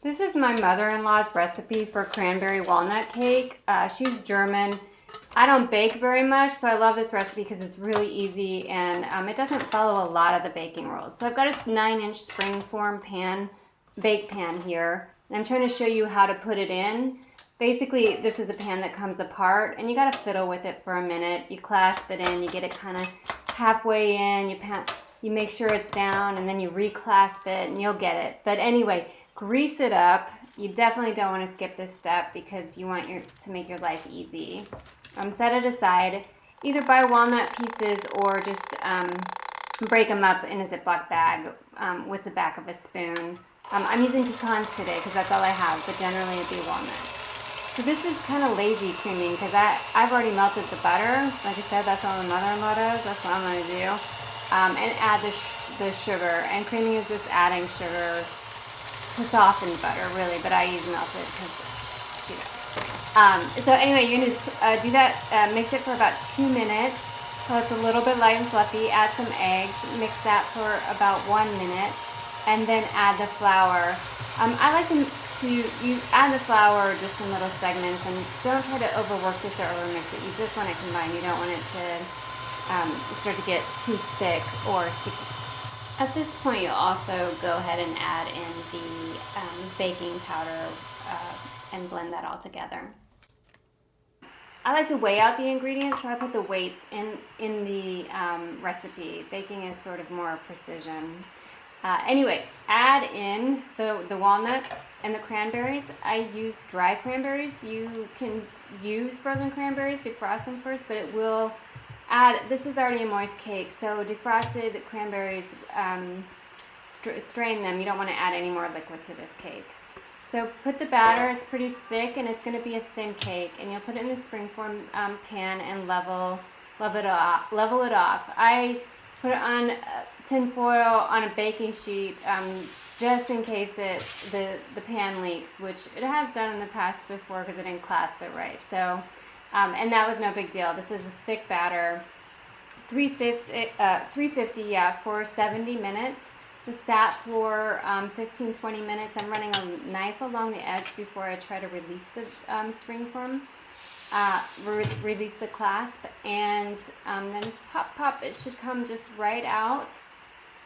This is my mother-in-law's recipe for cranberry walnut cake. She's German. I don't bake very much, so I love this recipe because it's really easy and it doesn't follow a lot of the baking rules. So I've got a 9-inch springform pan, bake pan here, and I'm trying to show you how to put it in. Basically, this is a pan that comes apart, and you gotta fiddle with it for a minute. You clasp it in, you get it kind of halfway in, you make sure it's down, and then you reclasp it, and you'll get it. But anyway, grease it up. You definitely don't want to skip this step because you want to make your life easy. Set it aside. Either buy walnut pieces or just break them up in a Ziploc bag with the back of a spoon. I'm using pecans today because that's all I have, but generally it'd be walnuts. So this is kind of lazy creaming because I've already melted the butter. Like I said, that's what my mother-in-law does. That's what I'm going to do. And add the sugar. And creaming is just adding sugar to soften butter, really, but I use melted because she does. So anyway, you're going to do that, mix it for about 2 minutes so it's a little bit light and fluffy. Add some eggs, mix that for about 1 minute, and then add the flour. I like to you add the flour just in little segments, and don't try to overwork this or overmix it. You just want it combined. You don't want it to start to get too thick or sticky. At this point, you'll also go ahead and add in the baking powder and blend that all together. I like to weigh out the ingredients, so I put the weights in the recipe. Baking is sort of more precision. Anyway, add in the walnuts and the cranberries. I use dry cranberries. You can use frozen cranberries, defrost them first, but it will add, this is already a moist cake, so defrosted cranberries, strain them. You don't want to add any more liquid to this cake. So put the batter, it's pretty thick and it's going to be a thin cake, and you'll put it in the springform pan and level it off. I put it on tin foil on a baking sheet just in case the pan leaks, which it has done in the past before because it didn't clasp it right. So, and that was no big deal. This is a thick batter, 350 for 70 minutes. This sat for 15-20 minutes. I'm running a knife along the edge before I try to release the springform. Release the clasp, and then pop, it should come just right out.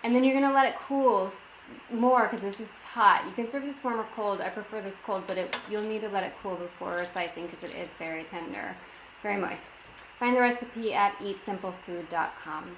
And then you're going to let it cool more because it's just hot. You can serve this warm or cold. I prefer this cold, but you'll need to let it cool before slicing because it is very tender, very moist. Find the recipe at eatsimplefood.com.